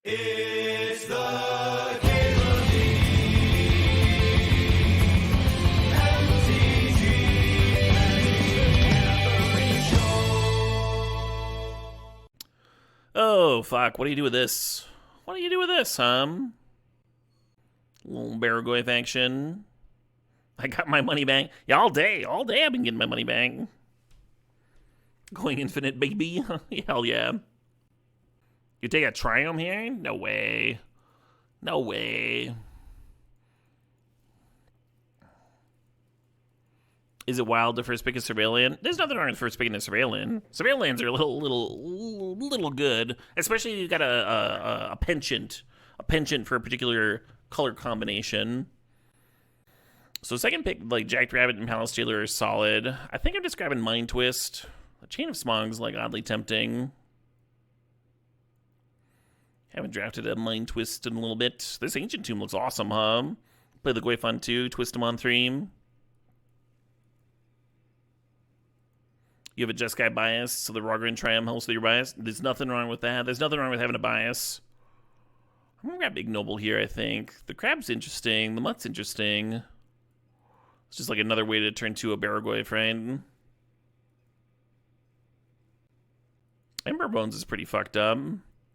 It's the Caitlin Lee MTGO Show. Oh, fuck. What do you do with this? What do you do with this, Little Baragoi action. I got my money back. Yeah, all day. All day I've been getting my money back. Going infinite, baby. Hell yeah. You take a Triumph here? No way. No way. Is it wild to first pick a Surveillant? There's nothing wrong with first picking a Surveillant. Surveillants are a little good, especially if you got a penchant for a particular color combination. So second pick, like Jack Rabbit and Palace Jailer are solid. I think I'm just grabbing Mind Twist. The Chain of Smog's like oddly tempting. Haven't drafted a Mind Twist in a little bit. This Ancient Tomb looks awesome, huh? Play the Goifon 2, twist him on 3. You have a Jeskai bias, so the Rogran Triumph helps with your bias. There's nothing wrong with that. There's nothing wrong with having a bias. I'm gonna grab Ignoble here, I think. The Crab's interesting. The Mutt's interesting. It's just like another way to turn to a Baragoi, right? Ember Bones is pretty fucked up.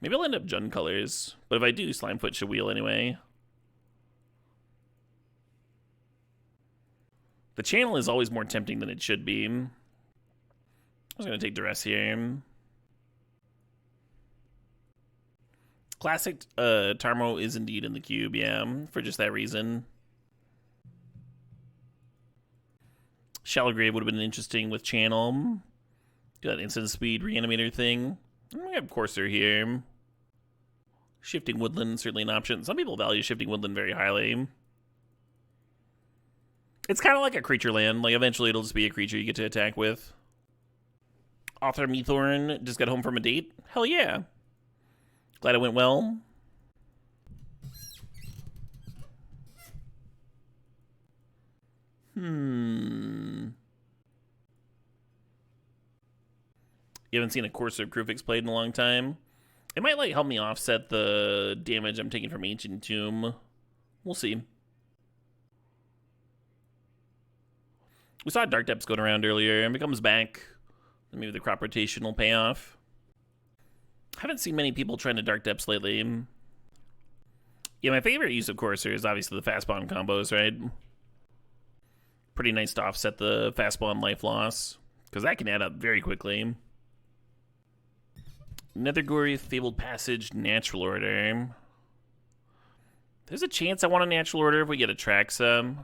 Maybe I'll end up Jund colors. But if I do, Slimefoot should wheel anyway. The channel is always more tempting than it should be. I was going to take Duress here. Classic Tarmo is indeed in the cube, yeah, for just that reason. Shallow Grave would have been interesting with channel. Got instant speed reanimator thing. I'm going to have Courser here. Shifting Woodland, certainly an option. Some people value Shifting Woodland very highly. It's kind of like a creature land. Like, eventually it'll just be a creature you get to attack with. Author Meathorn just got home from a date. Hell yeah. Glad it went well. You haven't seen a Courser Krufix played in a long time. It might like help me offset the damage I'm taking from Ancient Tomb. We'll see. We saw Dark Depths going around earlier, and it comes back. Maybe the crop rotation will pay off. I haven't seen many people trying to Dark Depths lately. Yeah, my favorite use of Courser is obviously the fast spawn combos, right? Pretty nice to offset the fast spawn life loss, because that can add up very quickly. Nethergory, Fabled Passage, Natural Order. There's a chance I want a Natural Order if we get a Traxa.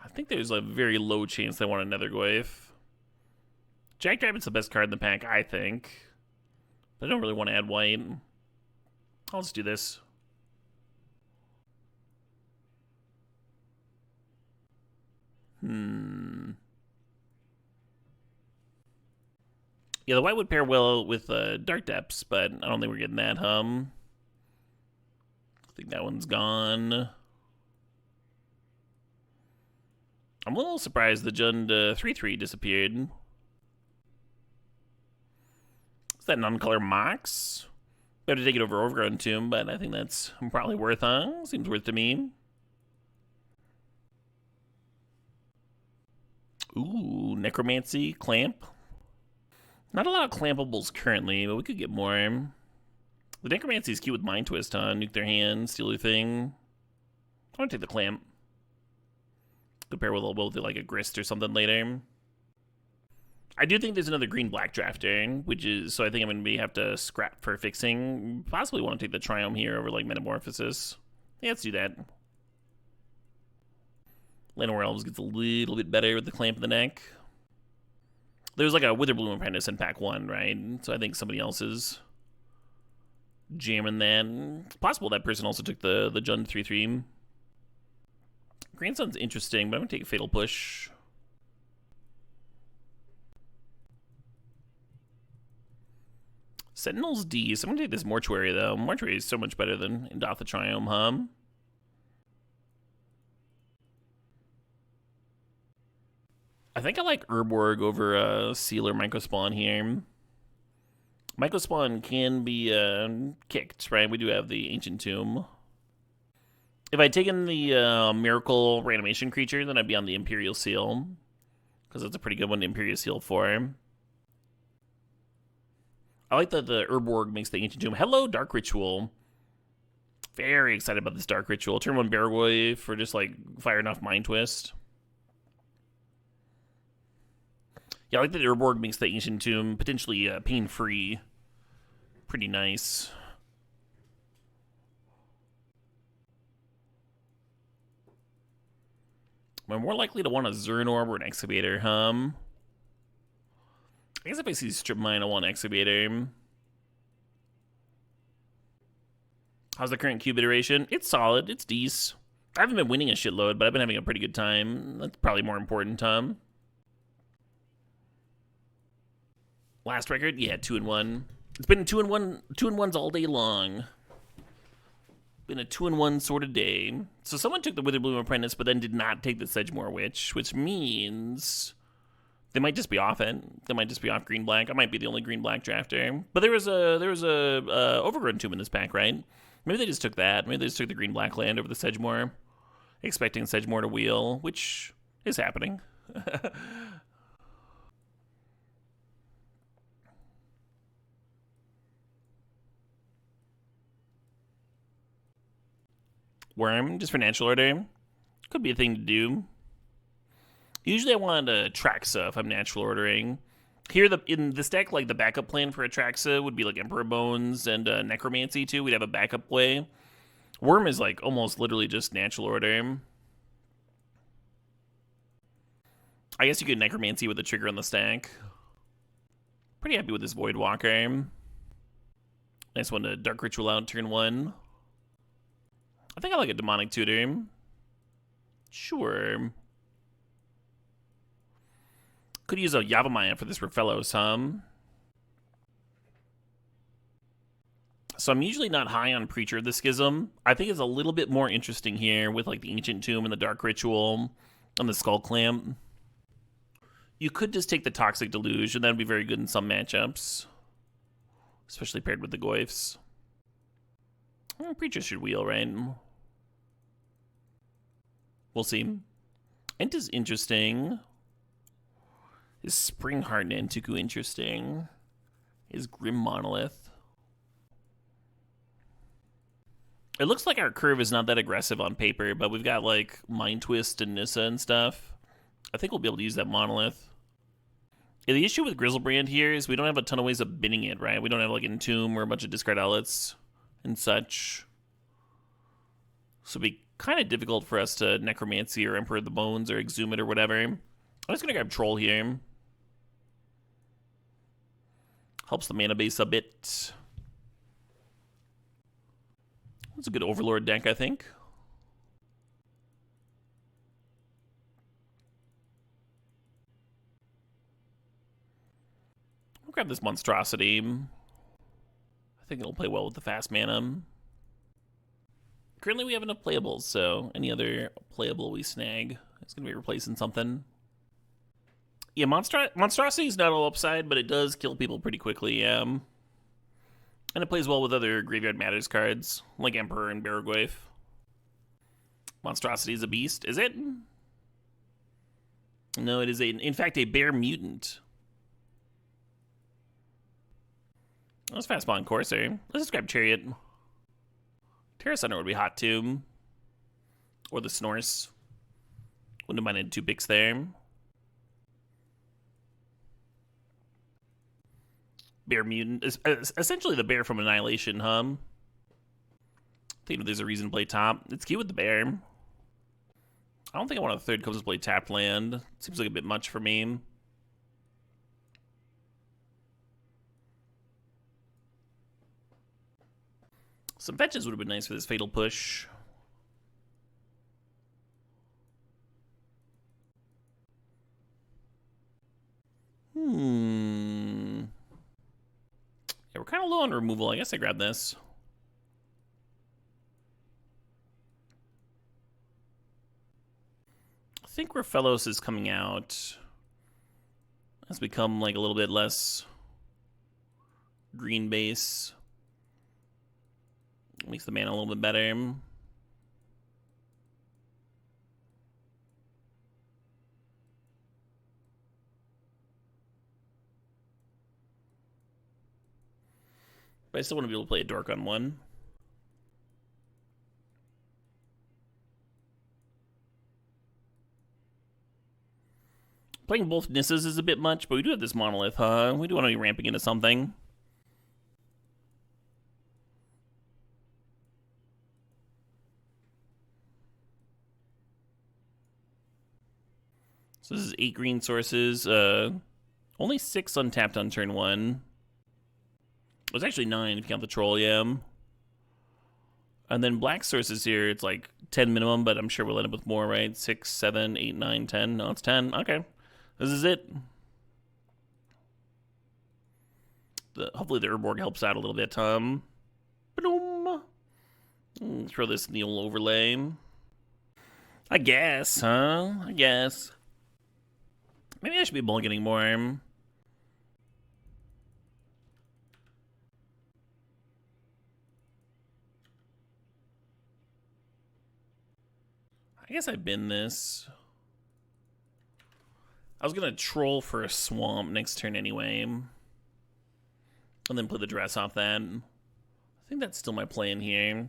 I think there's a very low chance I want a Nethergoyf. Jack Rabbit's the best card in the pack, I think. But I don't really want to add white. I'll just do this. Yeah, the white would pair well with Dark Depths, but I don't think we're getting that, I think that one's gone. I'm a little surprised the Jund 3/3 disappeared. Is that non-color Mox? We have to take it over Overgrown Tomb, but I think that's probably worth, huh? Seems worth to me. Ooh, Necromancy, Clamp. Not a lot of clampables currently, but we could get more. The Necromancy is cute with Mind Twist, huh? Nuke their hand, steal their thing. I want to take the Clamp. Could pair with like a Grist or something later. I do think there's another green-black drafter, which is, so I think I'm going to have to scrap for fixing. Possibly want to take the Triumph here over like Metamorphosis. Yeah, let's do that. Llanowar Elves gets a little bit better with the Clamp in the neck. There's like a Witherbloom Apprentice in pack 1, right? So I think somebody else is jamming that. It's possible that person also took the Jund 3/3. Grandson's interesting, but I'm going to take a Fatal Push. Sentinel's D, so I'm going to take this Mortuary, though. Mortuary is so much better than Indotha Triumph, huh? I think I like Urborg over Seal or Microspawn here. Mycospawn can be kicked, right? We do have the Ancient Tomb. If I'd taken the Miracle Reanimation creature, then I'd be on the Imperial Seal. Because that's a pretty good one to Imperial Seal for. I like that the Urborg makes the Ancient Tomb. Hello, Dark Ritual. Very excited about this Dark Ritual. Turn 1 Baragoi for just like firing off Mind Twist. Yeah, I like that Urborg makes the Ancient Tomb potentially pain-free. Pretty nice. I'm more likely to want a Zern Orb or an Excavator, I guess if I see Strip Mine, I want an Excavator. How's the current cube iteration? It's solid. It's decent. I haven't been winning a shitload, but I've been having a pretty good time. That's probably more important, Tom. Last record? Yeah, 2-1. It's been 2-1, 2-1s all day long. Been a 2-1 sort of day. So someone took the Witherbloom Apprentice, but then did not take the Sedgemoor Witch, which means they might just be off it. They might just be off green-black. I might be the only green-black drafter. But there was a Overgrown Tomb in this pack, right? Maybe they just took that. Maybe they just took the green-black land over the Sedgemoor, expecting Sedgemoor to wheel, which is happening. Worm, just for natural order. Could be a thing to do. Usually I want Atraxa if I'm natural ordering. Here, in this deck, like the backup plan for Atraxa would be like Emperor Bones and Necromancy too. We'd have a backup play. Worm is like almost literally just natural order. I guess you could Necromancy with a trigger on the stack. Pretty happy with this Voidwalker. Nice one to Dark Ritual out turn 1. I think I like a Demonic Tutor. Sure. Could use a Yavimaya for this Rafellos, So I'm usually not high on Preacher of the Schism. I think it's a little bit more interesting here with like the Ancient Tomb and the Dark Ritual and the Skull Clamp. You could just take the Toxic Deluge, and that would be very good in some matchups. Especially paired with the Goyfs. Preacher should wheel, right? We'll see. Ent is interesting. Is Springheart and Antuku interesting? Is Grim Monolith? It looks like our curve is not that aggressive on paper, but we've got like Mind Twist and Nissa and stuff. I think we'll be able to use that Monolith. Yeah, the issue with Grizzlebrand here is we don't have a ton of ways of binning it, right? We don't have like Entomb or a bunch of discard outlets and such. So it'd be kind of difficult for us to Necromancy or Emperor of the Bones or Exhume it or whatever. I'm just going to grab Troll here. Helps the mana base a bit. It's a good Overlord deck, I think. I'll grab this Monstrosity. I think it'll play well with the fast mana. Currently we have enough playables, so any other playable we snag is going to be replacing something. Yeah, Monstrosity is not all upside, but it does kill people pretty quickly, And it plays well with other Graveyard Matters cards, like Emperor and Baragoi. Monstrosity is a beast, is it? No, it is, in fact, a Bear Mutant. Let's fast spawn Corsair. Let's just grab Chariot. Terra Center would be hot too. Or the Snorse. Wouldn't have minded 2 picks there. Bear Mutant is essentially the bear from Annihilation, I think there's a reason to play top. It's cute with the bear. I don't think I want a third comes to play tapped land. Seems like a bit much for me. Some fetches would have been nice for this Fatal Push. Yeah, we're kind of low on removal. I guess I grab this. I think Rafellos is coming out. Has become like a little bit less green base. Makes the mana a little bit better. But I still want to be able to play a dork on one. Playing both Nisses is a bit much, but we do have this monolith, huh? We do want to be ramping into something. So this is 8 green sources. Only 6 untapped on turn 1. It was actually 9 if you count the troll, yeah. And then black sources here, it's like 10 minimum, but I'm sure we'll end up with more, right? 6, 7, 8, 9, 10. No, it's 10. Okay. This is it. Hopefully the Urborg helps out a little bit. Boom. Throw this in the old overlay. I guess, huh? I guess. Maybe I should be mulliganing more. I guess I bin this. I was gonna troll for a swamp next turn anyway. And then play the dress off that. I think that's still my plan here.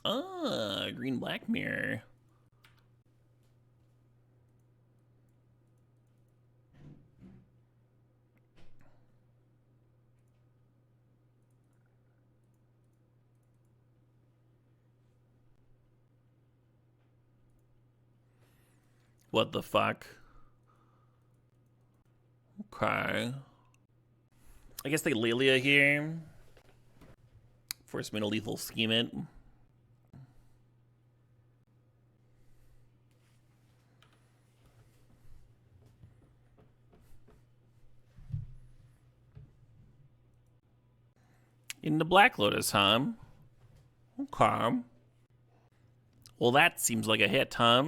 Ah, green black mirror. What the fuck? Okay. I guess they Lelia here. Force me to lethal scheme it. Into Black Lotus, huh? Okay. Well, that seems like a hit, huh?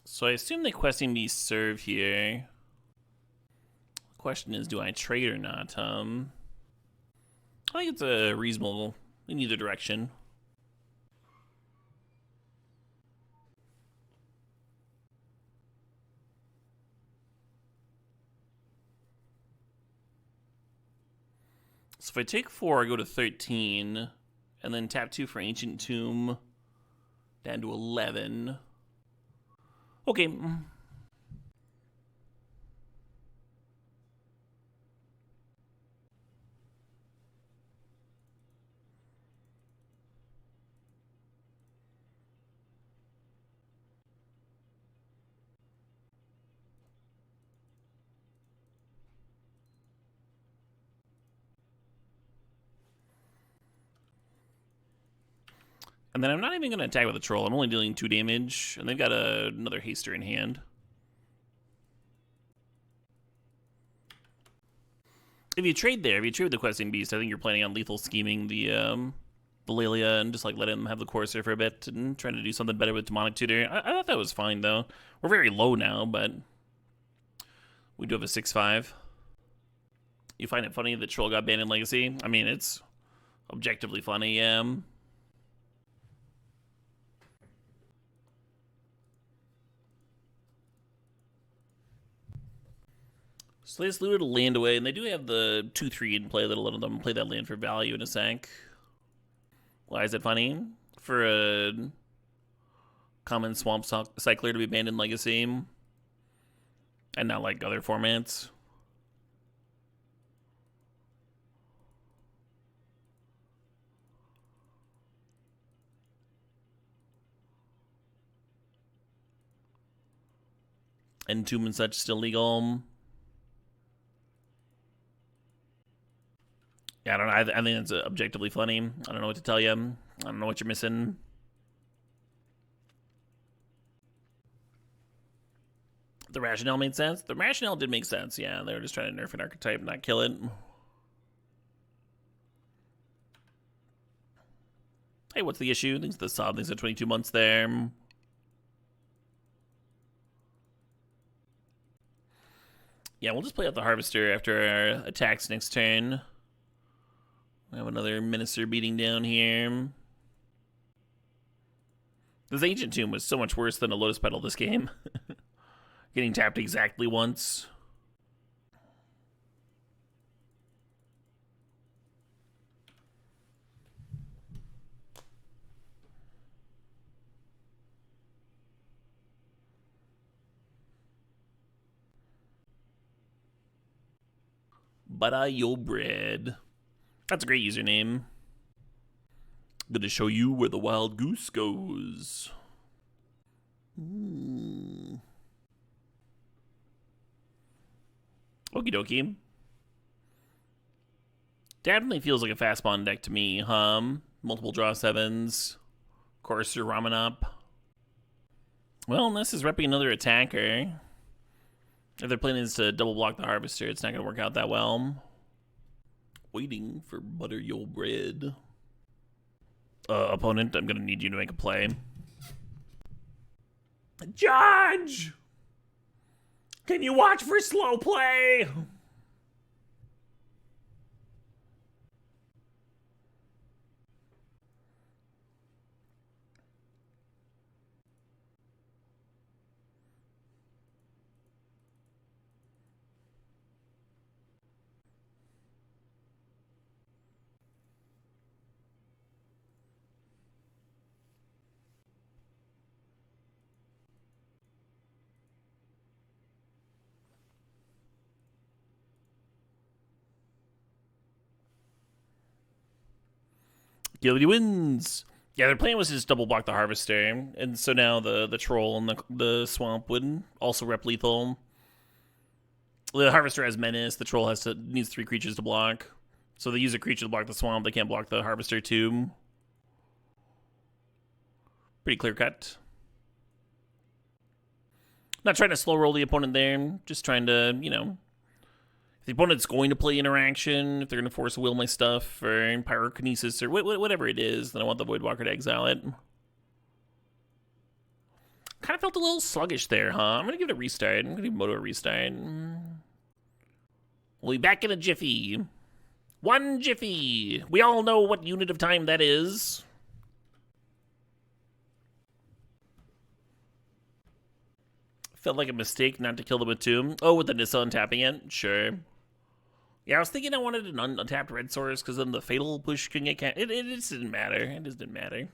So I assume the questing me serve here. The question is, do I trade or not? I think it's a reasonable in either direction. So if I take 4, I go to 13, and then tap 2 for Ancient Tomb, down to 11. Okay. And then I'm not even going to attack with a troll. I'm only dealing 2 damage, and they've got another haster in hand. If you trade there, if you trade with the questing beast, I think you're planning on lethal scheming the Lelia and just like let him have the Corsair for a bit and trying to do something better with Demonic Tutor. I thought that was fine though. We're very low now, but we do have a 6/5. You find it funny that Troll got banned in Legacy? I mean, it's objectively funny, yeah. So they just looted a land away, and they do have the 2/3 in play that'll let them play that land for value in a sec. Why is it funny? For a common swamp cycler to be banned in Legacy and not like other formats. And Tomb and such still legal. Yeah, I don't know. I think it's objectively funny. I don't know what to tell you. I don't know what you're missing. The rationale made sense. The rationale did make sense, yeah. They were just trying to nerf an archetype, not kill it. Hey, what's the issue? Thanks to the sub. Thanks to 22 months there. Yeah, we'll just play out the Harvester after our attacks next turn. We have another Minister beating down here. This Ancient Tomb was so much worse than a Lotus Petal this game. Getting tapped exactly once. Butter your bread. That's a great username. Gonna show you where the wild goose goes. Okie dokie. Definitely feels like a fast spawn deck to me, multiple draw 7s. Courser ramen up. Well, this is repping another attacker. If their plan is to double block the Harvester, it's not going to work out that well. Waiting for butter your bread. Opponent, I'm going to need you to make a play. Judge! Can you watch for slow play? Guilty wins. Yeah, their plan was to just double block the Harvester, and so now the Troll and the Swamp would also rep lethal. The Harvester has Menace, the Troll needs 3 creatures to block. So they use a creature to block the Swamp, they can't block the Harvester too. Pretty clear cut. Not trying to slow roll the opponent there, just trying to, you know, if the opponent's going to play interaction, if they're going to force will my stuff, or pyrokinesis, or whatever it is, then I want the Voidwalker to exile it. Kind of felt a little sluggish there, huh? I'm going to give it a restart. I'm going to give Moto a restart. We'll be back in a jiffy. 1 jiffy. We all know what unit of time that is. Felt like a mistake not to kill the Batum. Oh, with the Nissa untapping it? Sure. Yeah, I was thinking I wanted an untapped red source because then the fatal push can get it just didn't matter. It just didn't matter.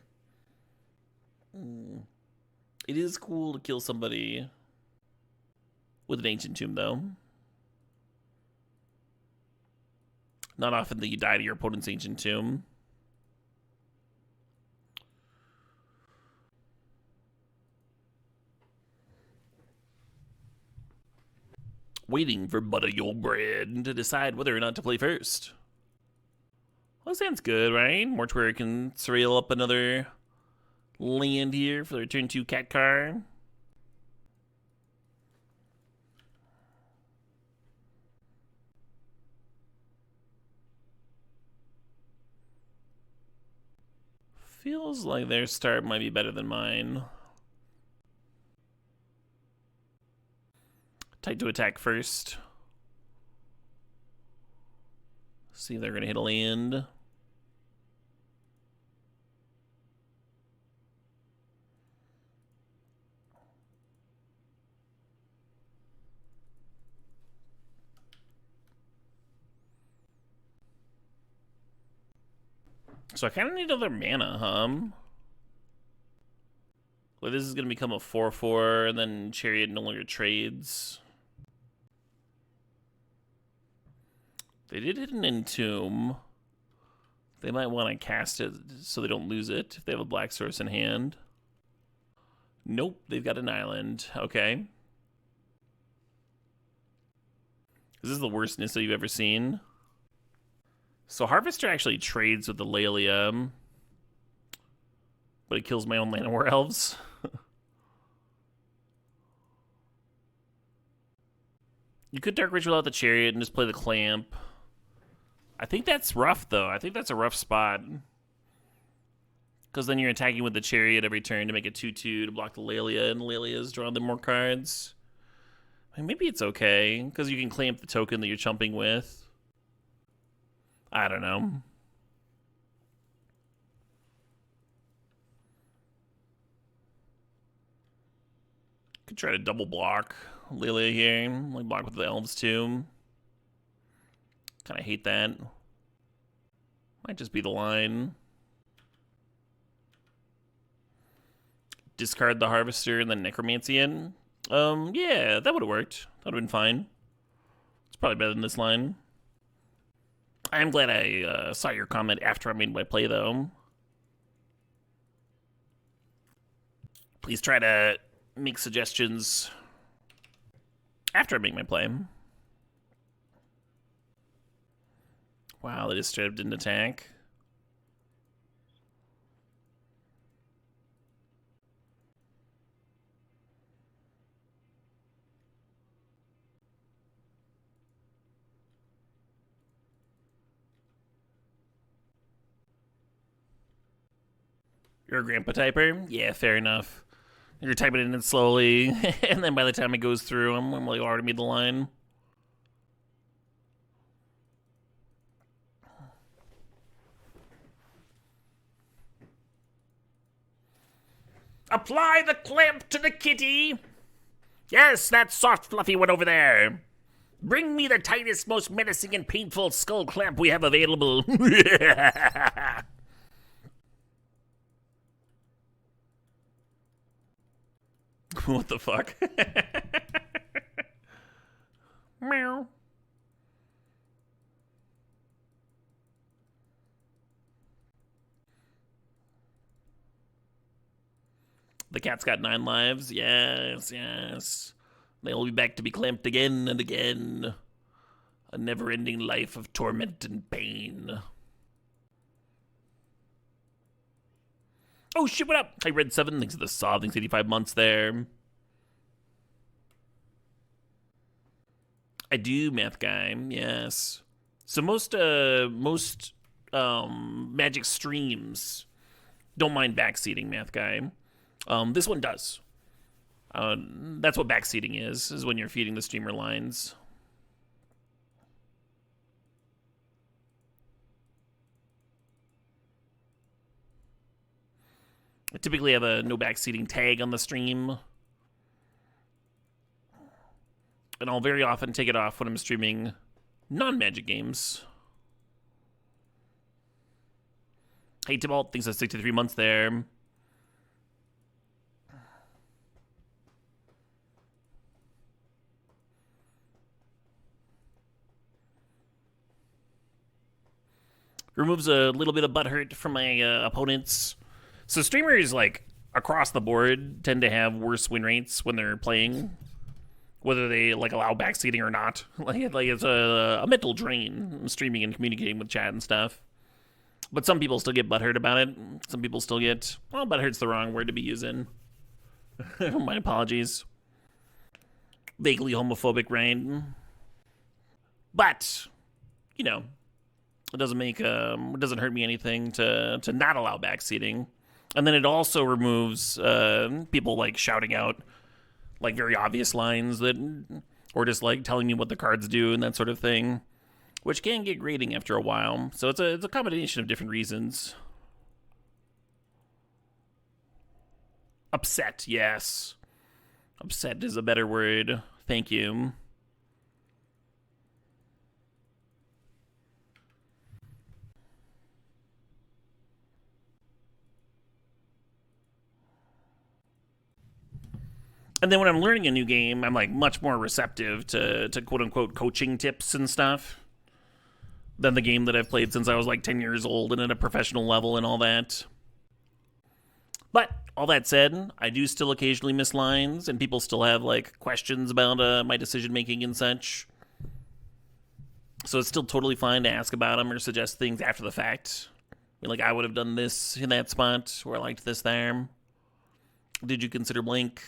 It is cool to kill somebody with an Ancient Tomb, though. Not often that you die to your opponent's Ancient Tomb. Waiting for butter your bread to decide whether or not to play first. Well, that sounds good, right? Mortuary can surveil up another land here for the return 2 cat car. Feels like their start might be better than mine. Tight to attack first. See if they're going to hit a land. So I kind of need another mana, Like this is going to become a 4/4, and then Chariot no longer trades. They did hit an Entomb. They might want to cast it so they don't lose it if they have a black source in hand. Nope, they've got an island. Okay. This is the worst Nissa you've ever seen. So Harvester actually trades with the Laelia. but it kills my own land and war elves. You could Dark Ritual out the Chariot and just play the Clamp. I think that's rough, though. I think that's a rough spot. Because then you're attacking with the Chariot every turn to make it 2/2 to block the Lelia, and Lelia's drawing them more cards. I mean, maybe it's okay, because you can Clamp the token that you're chumping with. I don't know. Could try to double block Lelia here, like block with the elves too. Kind of hate that. Might just be the line. Discard the Harvester and then Necromancy in. Yeah, that would have worked. That would have been fine. It's probably better than this line. I'm glad I saw your comment after I made my play, though. Please try to make suggestions after I make my play. Wow, they just straight up didn't attack. You're a grandpa typer? Yeah, fair enough. You're typing it in slowly, and then by the time it goes through, I'm like already made the line. Apply the clamp to the kitty! Yes, that soft, fluffy one over there. Bring me the tightest, most menacing and painful skull clamp we have available. What the fuck? Meow. The cat's got 9 lives. Yes, yes. They'll be back to be clamped again and again. A never-ending life of torment and pain. Oh shit, what up? I read 7. Thanks to the Saw. Thanks 85 months there. I do, Math Guy. Yes. So most Magic streams don't mind backseating, Math Guy. This one does. That's what backseating is when you're feeding the streamer lines. I typically have a no backseating tag on the stream. And I'll very often take it off when I'm streaming non-Magic games. Hey, Tibalt, thanks for 63 months there. Removes a little bit of butthurt from my opponents. So streamers, like, across the board tend to have worse win rates when they're playing, whether they, like, allow backseating or not. Like it's a mental drain, streaming and communicating with chat and stuff. But some people still get butthurt about it. Some people still get, well, butthurt's the wrong word to be using. My apologies. Vaguely homophobic, right? But, you know, it doesn't make it doesn't hurt me anything to not allow backseating. And then it also removes people like shouting out like very obvious lines that, or just like telling me what the cards do and that sort of thing, which can get grating after a while. So it's a combination of different reasons. Upset, yes. Upset is a better word. Thank you. And then when I'm learning a new game, I'm like much more receptive to quote unquote coaching tips and stuff than the game that I've played since I was like 10 years old and at a professional level and all that. But all that said, I do still occasionally miss lines and people still have like questions about my decision making and such. So it's still totally fine to ask about them or suggest things after the fact mean, like, I would have done this in that spot, or I liked this there. Did you consider blank?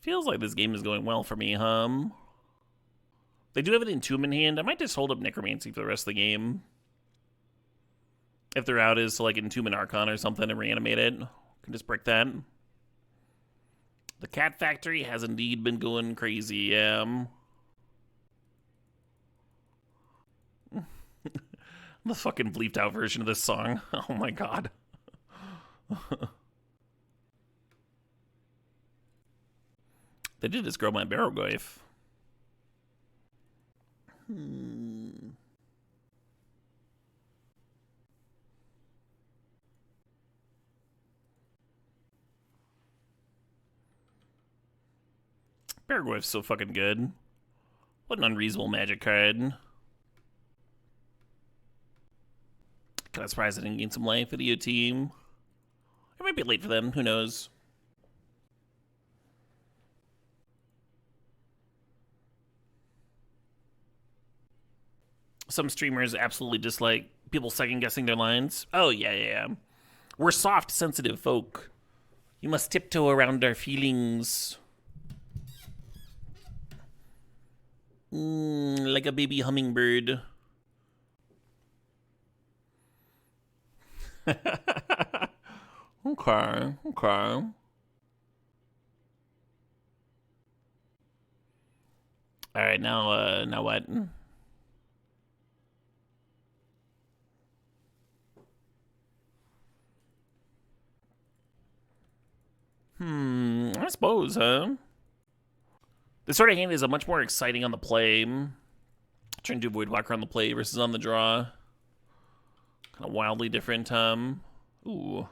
Feels like this game is going well for me, They do have an Entomb in hand. I might just hold up Necromancy for the rest of the game. If their out is to like Entomb an Archon or something and reanimate it, can just break that. The Cat Factory has indeed been going crazy, yeah. The fucking bleeped out version of this song. Oh my god. They did just grow my Barrowgoyf. Barrowgoyf's so fucking good. What an unreasonable Magic card. Kind of surprised I didn't gain some life at EO team. It might be late for them, who knows. Some streamers absolutely dislike people second guessing their lines. Oh, yeah. We're soft, sensitive folk. You must tiptoe around our feelings. Like a baby hummingbird. Okay. All right, now what? I suppose, huh? This sort of hand is a much more exciting on the play. Trying to do Voidwalker on the play versus on the draw. Kind of wildly different. Ooh.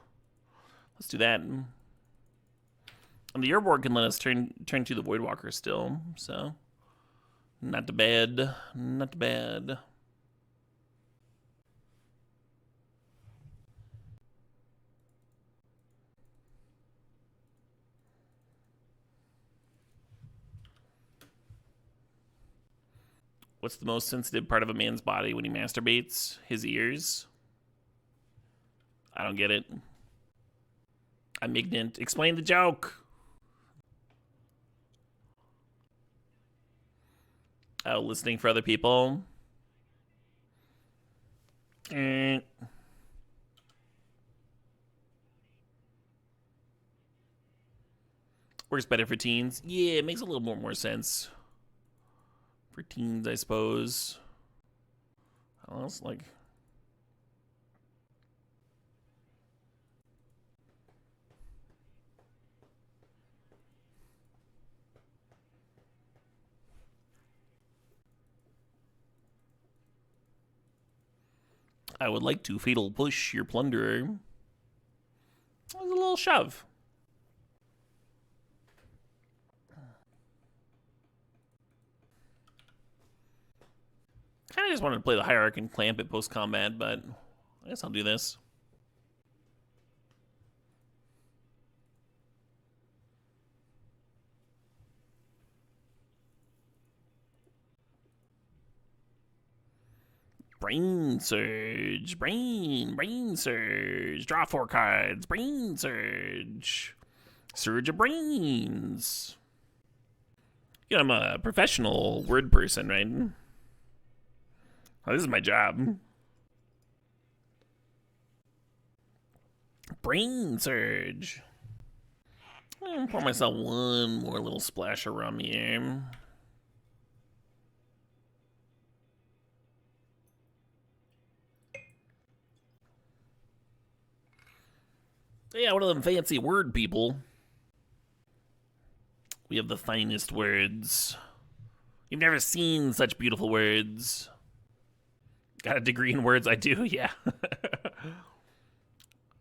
Let's do that. And the Airborne can let us turn to the Voidwalker still, so not too bad. Not too bad. What's the most sensitive part of a man's body when he masturbates? His ears. I don't get it. I'm ignorant. Explain the joke. Oh, listening for other people. Works better for teens. Yeah, it makes a little more sense. For teens, I suppose. I don't know, it's like... I would like to fatal push your plunderer. That was a little shove. Kind of just wanted to play the Hierarch and clamp it post-combat, but I guess I'll do this. Brain Surge. Brain Surge. Draw 4 cards. Brain Surge. Surge of Brains. You know, I'm a professional word person, right? Oh, this is my job. Brain Surge. I'll pour myself one more little splash around me here. Yeah, one of them fancy word people. We have the finest words. You've never seen such beautiful words. Got a degree in words? I do, yeah.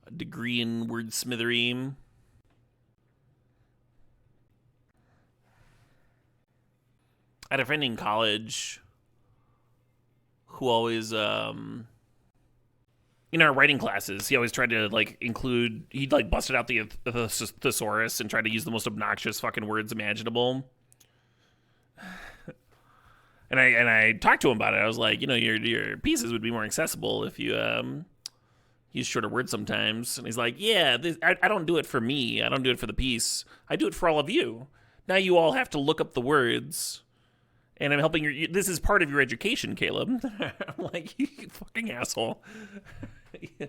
A degree in wordsmithery. I had a friend in college who always in our writing classes, he always tried to like include. He'd like busted out the thesaurus and tried to use the most obnoxious fucking words imaginable. And I talked to him about it. I was like, you know, your pieces would be more accessible if you use shorter words sometimes. And he's like, yeah, I don't do it for me. I don't do it for the piece. I do it for all of you. Now you all have to look up the words. And I'm helping you. This is part of your education, Caleb. I'm like, you fucking asshole. You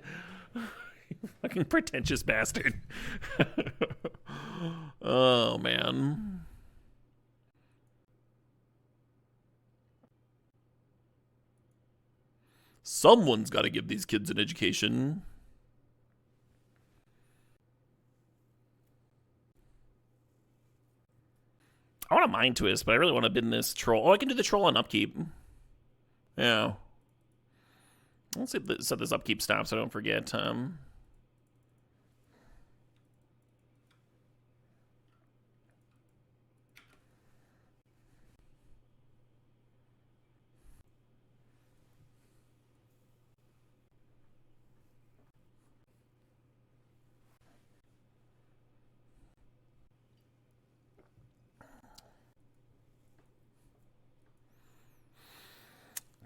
fucking pretentious bastard. Oh, man. Someone's got to give these kids an education. I want a mind twist, but I really want to bin this troll. Oh, I can do the troll on upkeep. Yeah. Let's set this upkeep stop so I don't forget.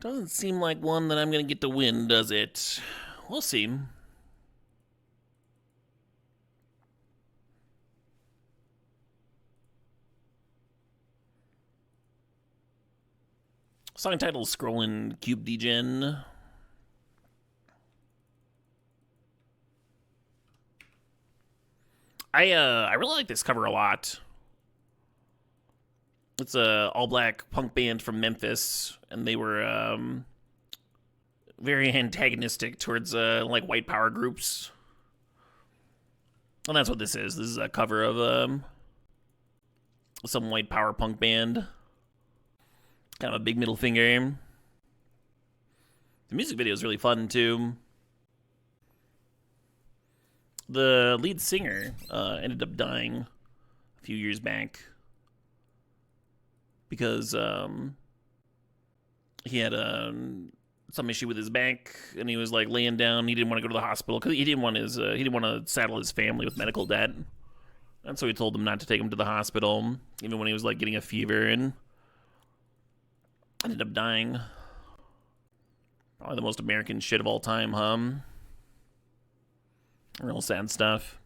Doesn't seem like one that I'm going to get to win, does it? We'll see. Song title scrolling Cube Degen. I really like this cover a lot. It's a all-black punk band from Memphis, and they were very antagonistic towards like white power groups. And that's what this is. This is a cover of some white power punk band. Kind of a big middle finger. The music video is really fun too. The lead singer ended up dying a few years back because he had some issue with his back, and he was like laying down. He didn't want to go to the hospital because he didn't want to saddle his family with medical debt, and so he told them not to take him to the hospital, even when he was like getting a fever, and ended up dying. Probably the most American shit of all time, huh? Real sad stuff.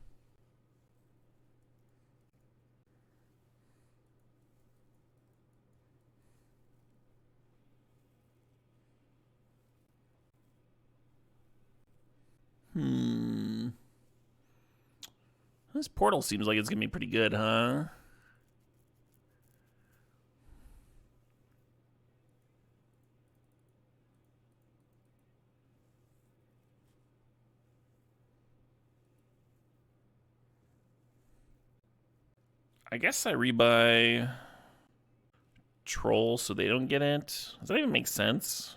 This portal seems like it's gonna be pretty good, huh? I guess I rebuy Troll so they don't get it. Does that even make sense?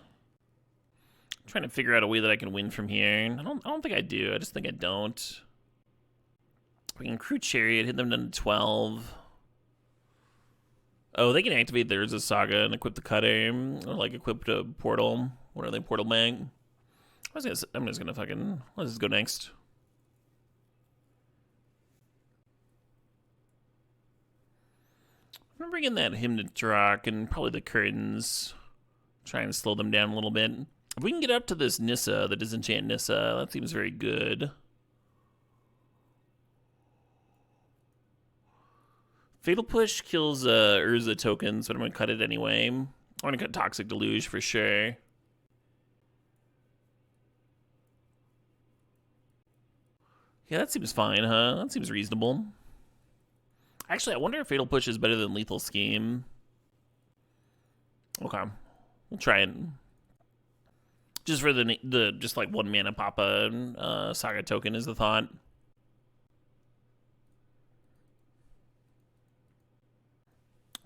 I'm trying to figure out a way that I can win from here. I don't think I do. I just think I don't. We can Crew Chariot, hit them down to 12. Oh, they can activate their Urza Saga and equip the Cutter, or like equip a Portal. What are they, Portal Mag? I'm just gonna fucking, let's just go next. I'm bringing that Hypnotrock and probably the Curtains. Try and slow them down a little bit. If we can get up to this Nissa, the Disenchant Nissa, that seems very good. Fatal Push kills Urza tokens, but I'm going to cut it anyway. I'm going to cut Toxic Deluge for sure. Yeah, that seems fine, huh? That seems reasonable. Actually, I wonder if Fatal Push is better than Lethal Scheme. Okay. We'll try it. Just for the just like 1 mana Papa Saga token is the thought.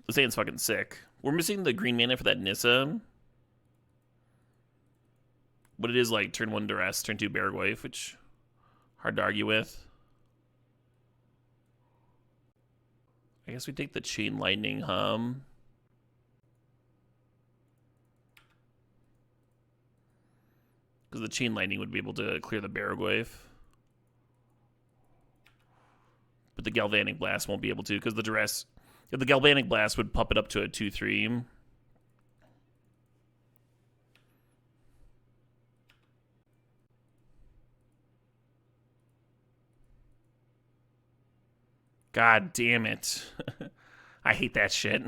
This hand's fucking sick. We're missing the green mana for that Nissa. But it is like turn 1 Duress, turn 2 Baragwaif, which hard to argue with. I guess we take the Chain Lightning, Because the Chain Lightning would be able to clear the Barrowglyph. But the Galvanic Blast won't be able to, because the Duress... If the Galvanic Blast would pump it up to a 2-3. God damn it. I hate that shit.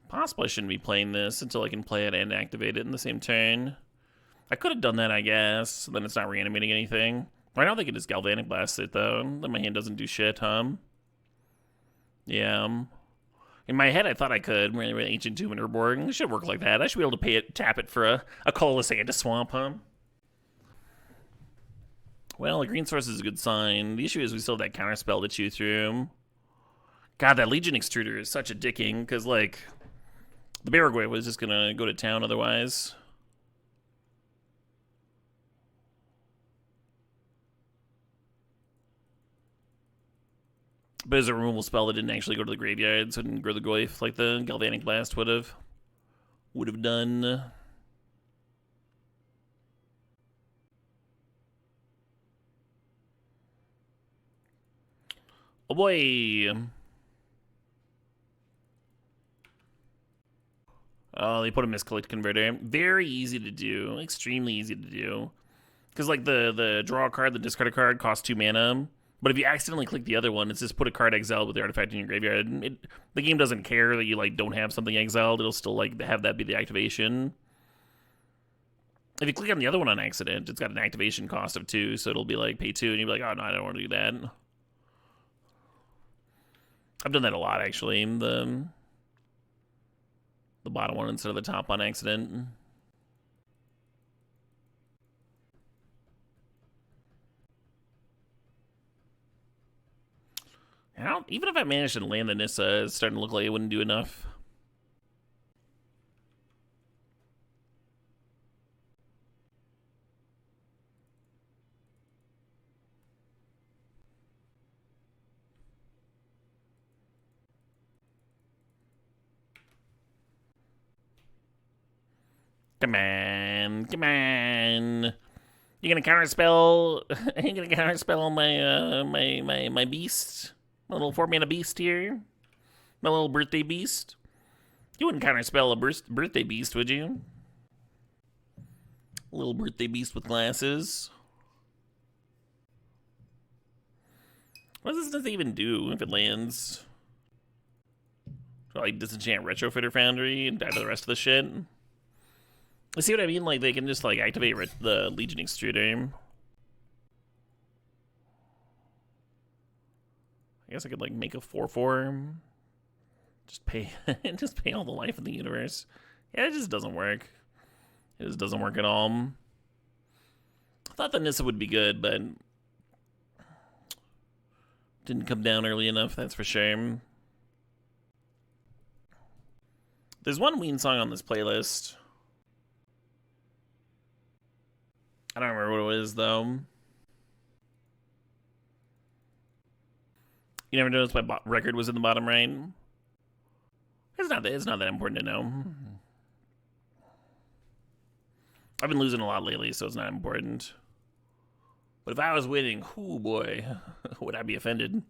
Possibly I shouldn't be playing this until I can play it and activate it in the same turn. I could have done that, I guess. Then it's not reanimating anything. Right now they can just Galvanic Blast it, though. Then my hand doesn't do shit, Yeah. In my head, I thought I could. With Ancient Tomb and Urborg. It should work like that. I should be able to tap it for a colorless and a swamp, Well, the green source is a good sign. The issue is we still have that counterspell to chew through. God, that Legion Extruder is such a dicking, because, like, the Barrowglyph was just gonna go to town otherwise. But as a removal spell that didn't actually go to the graveyard, so it didn't grow the Glyph like the Galvanic Blast would have done. Oh boy. Oh, they put a Miscollect Converter. Very easy to do. Extremely easy to do. Because, like, the draw a card, the discard a card costs 2 mana. But if you accidentally click the other one, it's just put a card exiled with the artifact in your graveyard. The game doesn't care that you, like, don't have something exiled. It'll still, like, have that be the activation. If you click on the other one on accident, it's got an activation cost of 2, so it'll be like, pay 2, and you'll be like, oh, no, I don't want to do that. I've done that a lot, actually. The bottom one instead of the top on accident. Even if I managed to land the Nissa, it's starting to look like it wouldn't do enough. Come on, come on. You gonna counterspell? You gonna counterspell my beast? My little 4-mana beast here? My little birthday beast? You wouldn't counterspell a birthday beast, would you? A little birthday beast with glasses. What does this even do if it lands? Like disenchant Retrofitter Foundry and die to the rest of the shit? You see what I mean? Like, they can just, like, activate the Legion Extruder. I guess I could, like, make a 4/4. Just pay all the life in the universe. Yeah, it just doesn't work. It just doesn't work at all. I thought the Nissa would be good, but didn't come down early enough, that's for sure. There's one Ween song on this playlist. I don't remember what it is, though. You never noticed my record was in the bottom right? It's not that important to know. I've been losing a lot lately, so it's not important. But if I was winning, oh boy, would I be offended?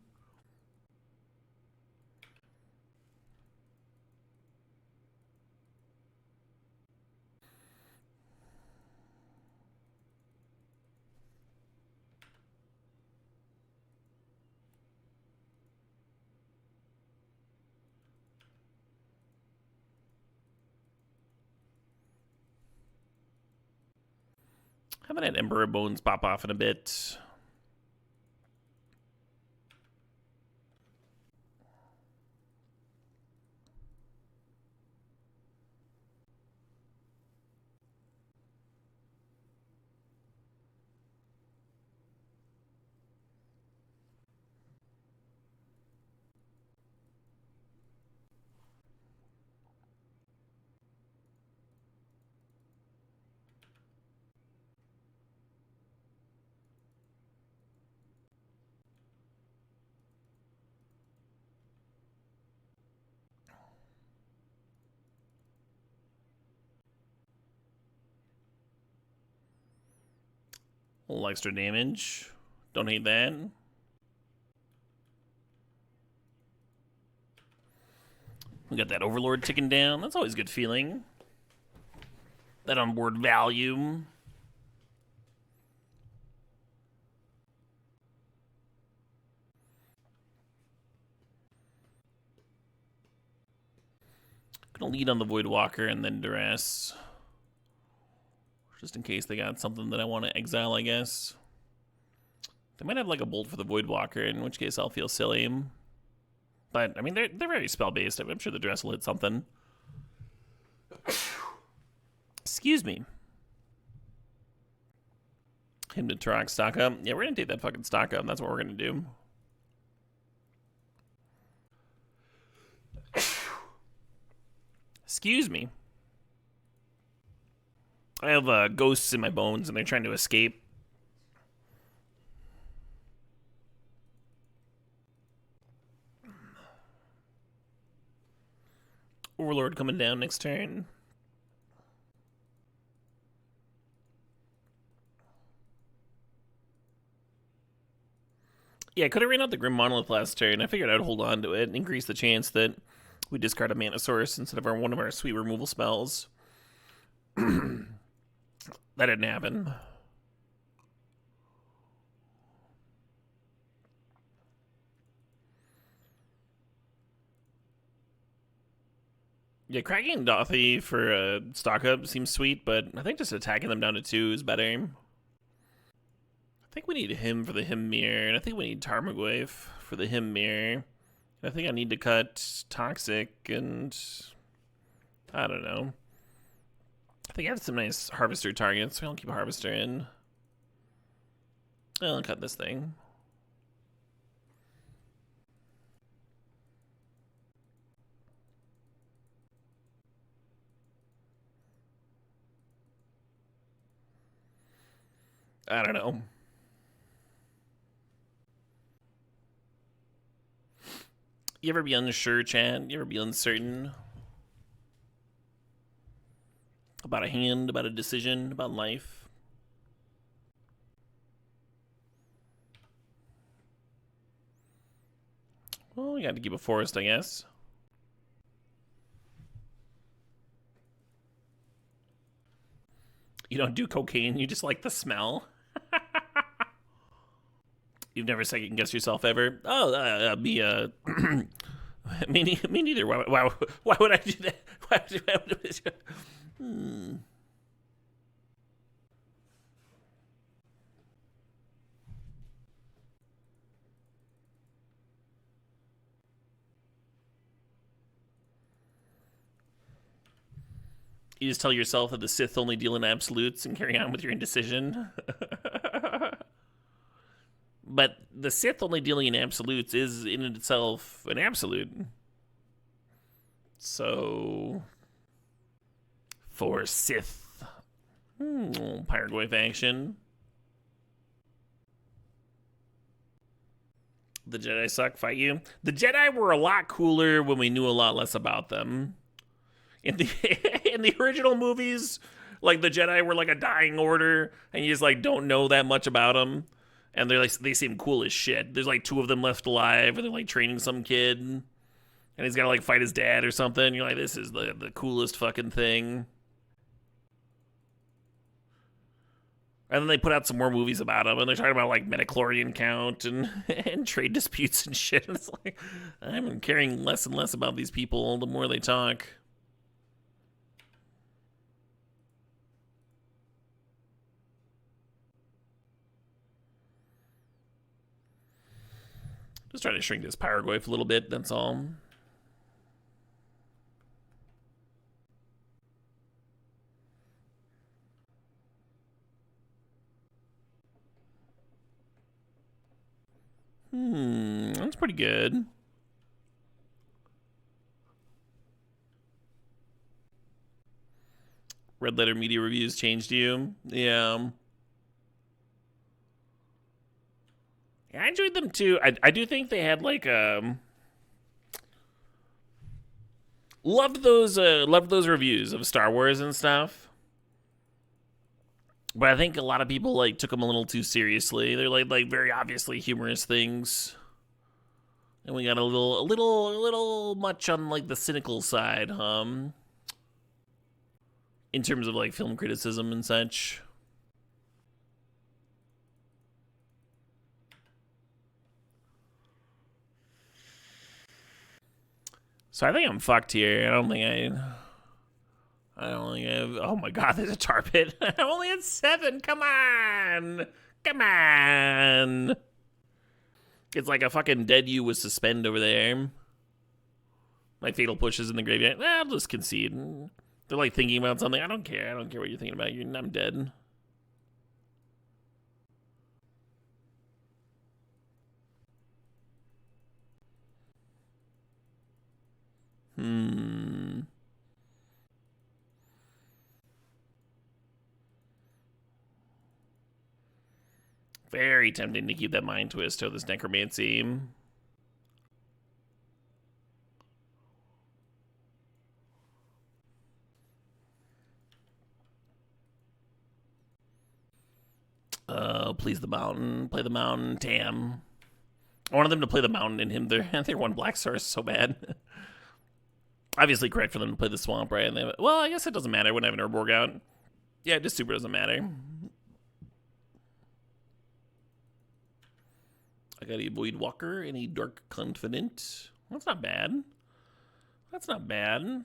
Haven't had Emperor Bones pop off in a bit. A little extra damage. Don't hate that. We got that Overlord ticking down. That's always a good feeling. That onboard value. Gonna lead on the Voidwalker and then Duress. Just in case they got something that I want to exile, I guess. They might have like a bolt for the Voidwalker, in which case I'll feel silly. But, I mean, they're very spell-based. I'm sure the Duress will hit something. Excuse me. Him to Turok stock up. Yeah, we're gonna take that fucking stock up. That's what we're gonna do. Excuse me. I have ghosts in my bones and they're trying to escape. Overlord coming down next turn. Yeah, I could have ran out the Grim Monolith last turn. I figured I'd hold on to it and increase the chance that we discard a Mana Source instead of one of our sweet removal spells. That didn't happen. Yeah, cracking Dothy for a stock up seems sweet, but I think just attacking them down to 2 is better. I think we need him for the Hymn Mirror, and I think we need Tarmogoyf for the Hymn Mirror. I think I need to cut Toxic, and I don't know. I think I have some nice Harvester targets, so I'll keep a Harvester in. I'll cut this thing. I don't know. You ever be unsure, Chad? You ever be uncertain? About a hand, about a decision, about life? Well, you got to keep a forest, I guess. You don't do cocaine, you just like the smell. You've never second guessed yourself ever? Oh, me neither. Why would I do that? Why would You just tell yourself that the Sith only deal in absolutes and carry on with your indecision. But the Sith only dealing in absolutes is in itself an absolute. So, for Sith, Pyrogoyf action. The Jedi suck, fight you. The Jedi were a lot cooler when we knew a lot less about them. In the original movies, like the Jedi were like a dying order, and you just like don't know that much about them. And they seem cool as shit. There's like 2 of them left alive, and they're like training some kid, and he's gotta like fight his dad or something. You're like, this is the coolest fucking thing. And then they put out some more movies about him, and they're talking about like midichlorian count and and trade disputes and shit. And it's like, I'm caring less and less about these people the more they talk. Just trying to shrink this Pyrogoyf a little bit, that's all. That's pretty good. Red Letter Media Reviews changed you? Yeah. Yeah, I enjoyed them too. I do think they had like loved those reviews of Star Wars and stuff. But I think a lot of people like took them a little too seriously. They're like very obviously humorous things, and we got a little much on like the cynical side, in terms of like film criticism and such. So I think I'm fucked here. I don't think I have. Oh my god, there's a tar pit. I'm only at 7. Come on. Come on. It's like a fucking dead you with suspend over there. My fatal push is in the graveyard. I'll just concede. They're like thinking about something. I don't care. I don't care what you're thinking about. I'm dead. Very tempting to keep that mind twist or this necromancy. Please the mountain. Play the mountain. Damn. I wanted them to play the mountain and him. Their one black star is so bad. Obviously correct for them to play the swamp, right? Well, I guess it doesn't matter when I have an Urborg out. Yeah, it just super doesn't matter. I got a Void Walker and a Dark Confident. That's not bad. That's not bad.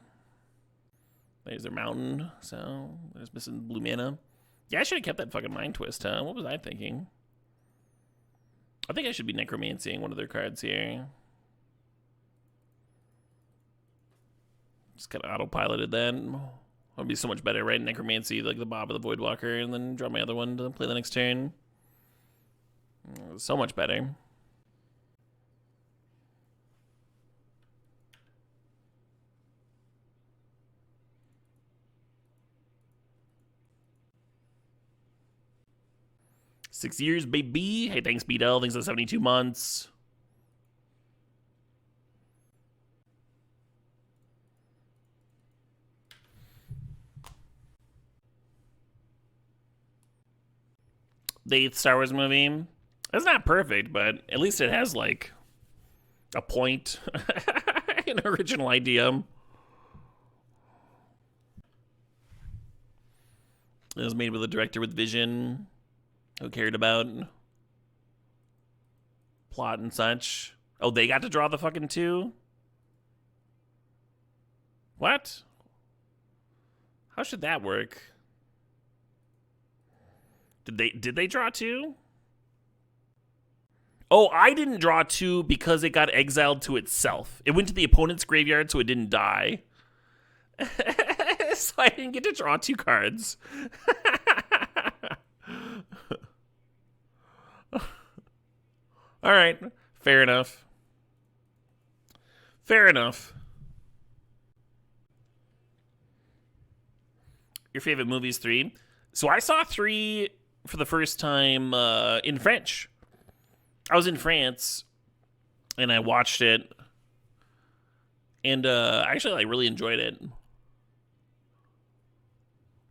There's their mountain, so there's missing blue mana. Yeah, I should have kept that fucking mind twist, huh? What was I thinking? I think I should be necromancying one of their cards here. Just kind of autopiloted that. Would be so much better, right? Necromancy, like the Bob of the Voidwalker, and then draw my other one to play the next turn. So much better. Six years, baby. Hey, thanks, Beetle. Thanks for 72 months. The 8th Star Wars movie. It's not perfect, but at least it has, like, a point. An original idea. It was made with a director with vision who cared about plot and such. Oh, they got to draw the fucking 2? What? How should that work? Did they draw 2? Oh, I didn't draw 2 because it got exiled to itself. It went to the opponent's graveyard so it didn't die. So I didn't get to draw 2 cards. All right, fair enough. Fair enough. Your favorite movies, 3? So I saw 3 for the first time in French. I was in France and I watched it, and I actually like really enjoyed it.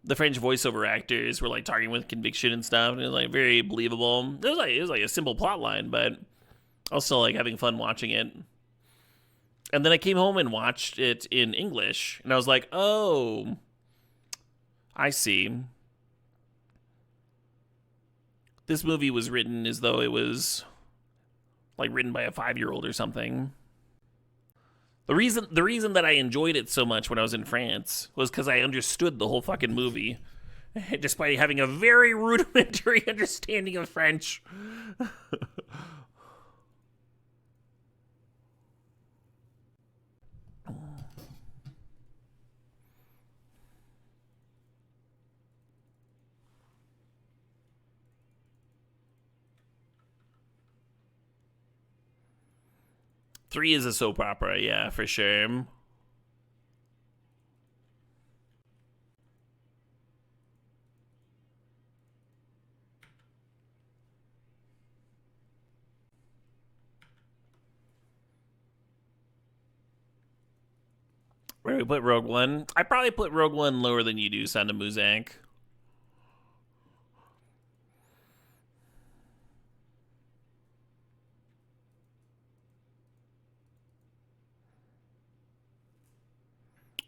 The French voiceover actors were like talking with conviction and stuff, and it was like very believable. It was like a simple plot line, but I was still like having fun watching it. And then I came home and watched it in English, and I was like, oh, I see. This movie was written as though it was like written by a 5-year-old or something. The reason that I enjoyed it so much when I was in France was because I understood the whole fucking movie, despite having a very rudimentary understanding of French. 3 is a soap opera, yeah, for sure. Where do we put Rogue One? I probably put Rogue One lower than you do, Son of Muzak.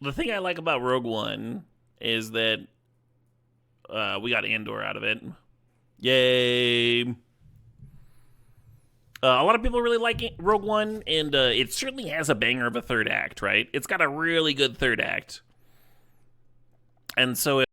The thing I like about Rogue One is that we got Andor out of it. Yay! A lot of people really like Rogue One, and it certainly has a banger of a third act, right? It's got a really good third act. And so